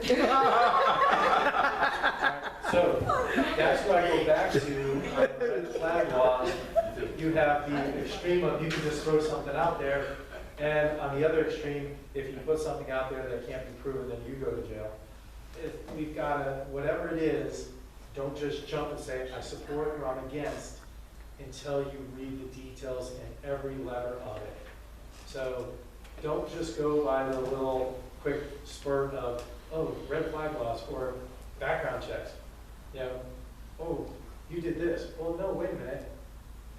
So that's where I go back to red flag laws. You have the extreme of you can just throw something out there, and on the other extreme, if you put something out there that can't be proven, then you go to jail. If we've got to, whatever it is, don't just jump and say, I support or I'm against, until you read the details in every letter of it. So don't just go by the little quick spurt of, oh, red flag laws or background checks. You know, oh, you did this. Well, no, wait a minute.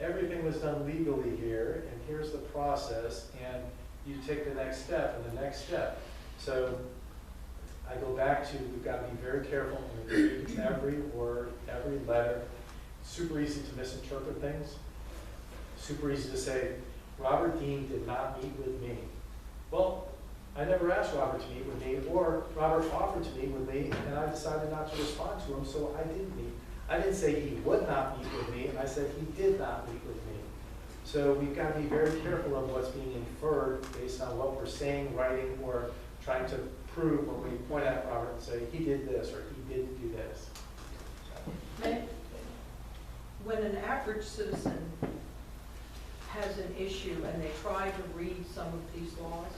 Everything was done legally here, and here's the process, and you take the next step and the next step. So I go back to, we've got to be very careful and read every word, every letter. Super easy to misinterpret things. Super easy to say, Robert Dean did not meet with me. Well, I never asked Robert to meet with me, or Robert offered to meet with me, and I decided not to respond to him, so I didn't meet. I didn't say he would not meet with me, I said he did not meet with me. So we've got to be very careful of what's being inferred based on what we're saying, writing, or trying to prove when we point at Robert and say, he did this, or he didn't do this. When an average citizen has an issue and they try to read some of these laws,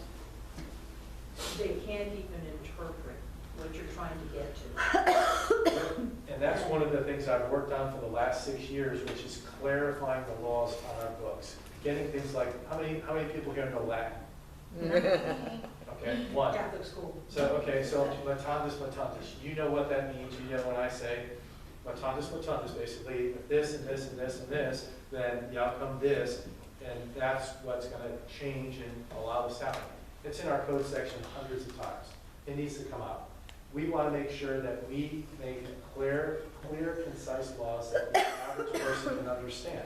they can't even interpret what you're trying to get to. And that's one of the things I've worked on for the last 6 years, which is clarifying the laws on our books. Getting things like, how many people here know Latin? Okay, one. Catholic school. So, mutandis mutandis. You know what that means. You know when I say mutandis mutandis, basically, if this and this and this and this, then the outcome this, and that's what's going to change and allow this to happen. It's in our code section hundreds of times. It needs to come out. We want to make sure that we make clear, concise laws that the average person can understand.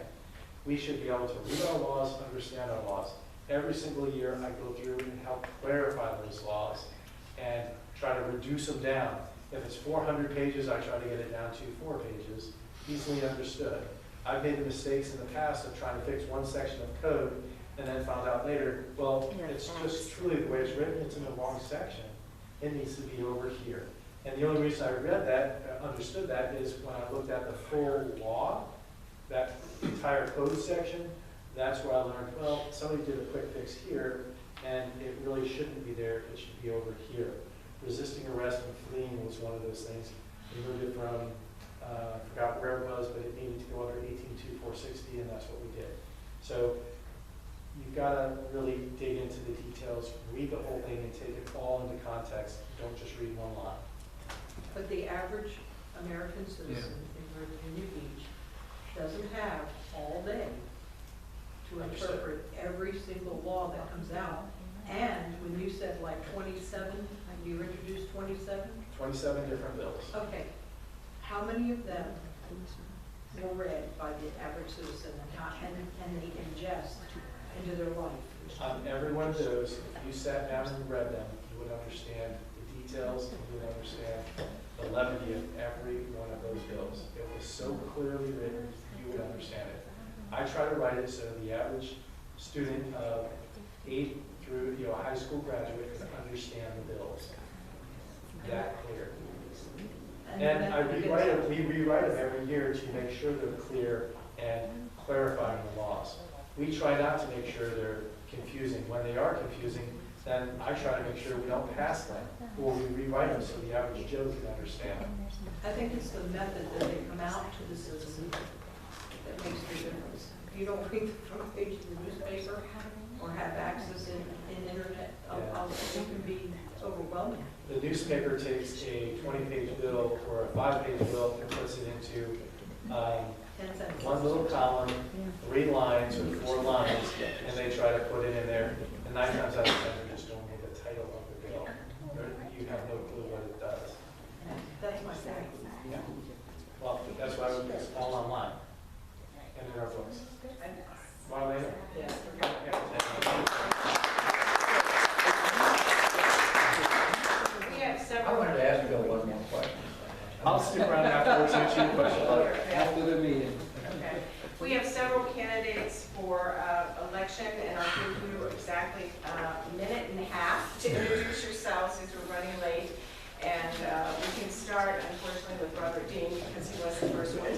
We should be able to read our laws, understand our laws. Every single year, I go through and help clarify those laws and try to reduce them down. If it's 400 pages, I try to get it down to 4 pages, easily understood. I've made the mistakes in the past of trying to fix one section of code and then found out later, well, it's just truly the way it's written, it's in the wrong section. It needs to be over here. And the only reason I read that, understood that, is when I looked at the full law, that entire code section, that's where I learned, well, somebody did a quick fix here, and it really shouldn't be there, it should be over here. Resisting arrest and fleeing was one of those things. We moved it from, I forgot where it was, but it needed to go under 182460, and that's what we did. So you've got to really dig into the details, read the whole thing, and take it all into context. Don't just read one line. But the average American citizen in Virginia Beach doesn't have all day to interpret every single law that comes out. And when you said like 27, you introduced 27? 27 different bills. Okay. How many of them were read by the average citizen and they ingest into their life? On every one of those, if you sat down and read them, you would understand the details, and you would understand the levity of every one of those bills. It was so clearly written, you would understand it. I try to write it so the average student of 8 through a high school graduate can understand the bills. That clear. And we rewrite them every year to make sure they're clear and clarifying the laws. We try not to make sure they're confusing. When they are confusing, then I try to make sure we don't pass them, or we rewrite them so the average Joe can understand them. I think it's the method that they come out to the citizen that makes the difference. If you don't read the front page of the newspaper or have access in internet, it can be overwhelming. The newspaper takes a 20-page bill or a 5-page bill and puts it into 10 cents. one little column, 3 lines or 4 lines, and they try to put it in there. And 9 times out of 10, they're just don't read the title of the bill. You have no clue what it does. That's my point. Yeah. Well, that's why it's all online and in our books. Marlena? Yeah. We have I several. wanted to ask Bill one more question. I'll stick around afterwards and answer your question. After the meeting. Okay. We have several candidates for election, and I'll give you exactly a minute and a half to introduce yourselves since we're running late. And start, unfortunately, with Robert Dean, because he was the first one.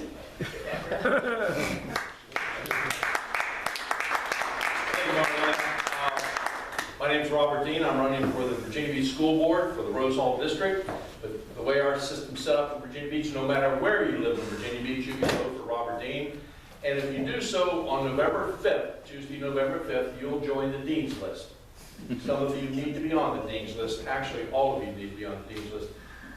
My name's Robert Dean. I'm running for the Virginia Beach School Board for the Rose Hall District. But the way our system's set up in Virginia Beach, no matter where you live in Virginia Beach, you can vote for Robert Dean. And if you do so on November 5th, Tuesday, November 5th, you'll join the Dean's List. Some of you need to be on the Dean's List. Actually, all of you need to be on the Dean's List.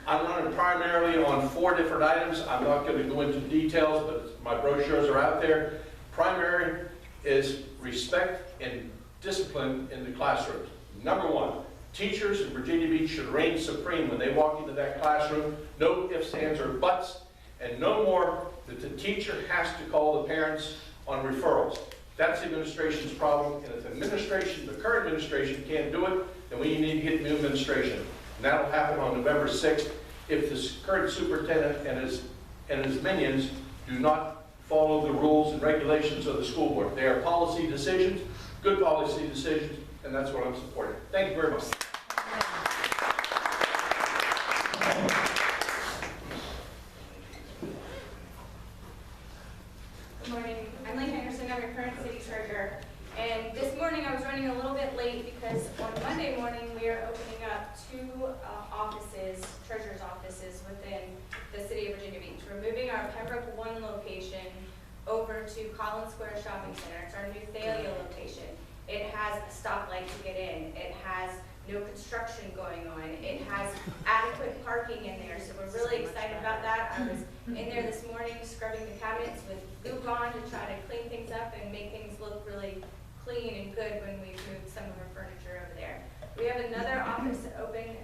I'm running primarily on 4 different items. I'm not going to go into details, but my brochures are out there. Primary is respect and discipline in the classrooms. Number 1, teachers in Virginia Beach should reign supreme when they walk into that classroom. No ifs, ands, or buts, and no more that the teacher has to call the parents on referrals. That's the administration's problem, and if the current administration can't do it, then we need to get new administration. And that'll happen on November 6th if the current superintendent and his minions do not follow the rules and regulations of the school board. They are policy decisions, good policy decisions, and that's what I'm supporting. Thank you very much. Good morning. I'm Lee Henderson. I'm your current city treasurer. And this morning I was running a little bit late because on Monday morning we are opening up 2 offices, treasurer's offices within the city of Virginia Beach. We're moving our Pembroke 1 location over to Collins Square Shopping Center. It's our new Thalia location. It has a stoplight to get in. It has no construction going on. It has adequate parking in there, so we're really excited about that. I was in there this morning scrubbing the cabinets with goop on to try to clean things up and make things look really clean and good when we moved some of our furniture over there. We have another office opening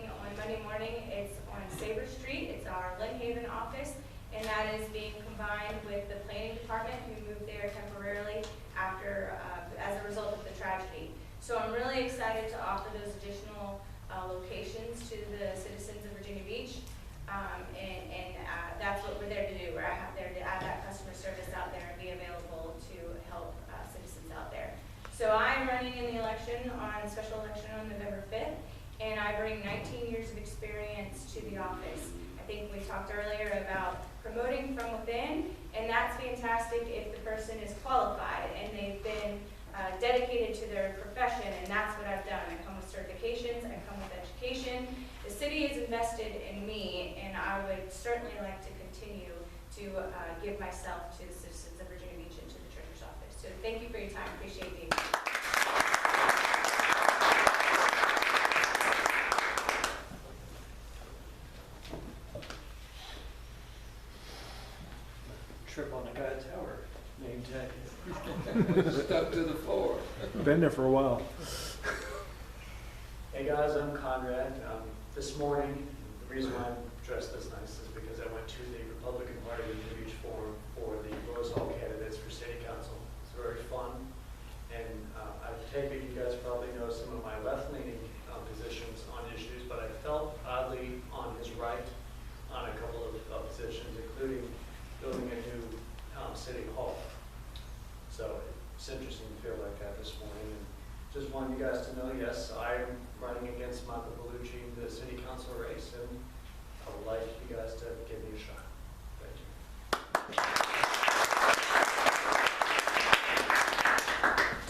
on Monday morning. It's on Sabre Street. It's our Lynn Haven office, and that is being combined with the planning department, who moved there temporarily after, as a result of the tragedy. So I'm really excited to offer those additional locations to the citizens of Virginia Beach, and that's what we're there to do. We're there to add that customer service out there and be available to help citizens out there. So I'm running in the election on special election on November 5th, and I bring 19 years of experience to the office. I think we talked earlier about promoting from within, and that's fantastic if the person is qualified and they've been dedicated to their profession, and that's what I've done. I come with certifications, I come with education. The city has invested in me, and I would certainly like to continue to give myself to the citizens of Virginia Beach and to the treasurer's office. So thank you for your time. Appreciate being here. Trip on the guy tower, name tag. Stuck to the floor. Been there for a while. Hey guys, I'm Conrad. This morning, the reason why I'm dressed this nice is because I went to the Republican Party Virginia Beach Forum for the Rose Hall candidates for city council. It's very fun, and I take it you guys probably know some of my left-leaning positions on issues, but I felt oddly on his right on a couple of positions, including building a new city hall. So it's interesting to feel like that this morning. And just wanted you guys to know, yes, I am running against Michael Bellucci in the city council race, and I would like you guys to give me a shot. Thank you.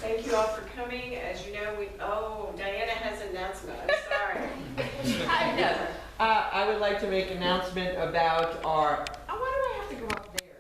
Thank you all for coming. As you know, Diana has an announcement. I'm sorry. I would like to make an announcement about our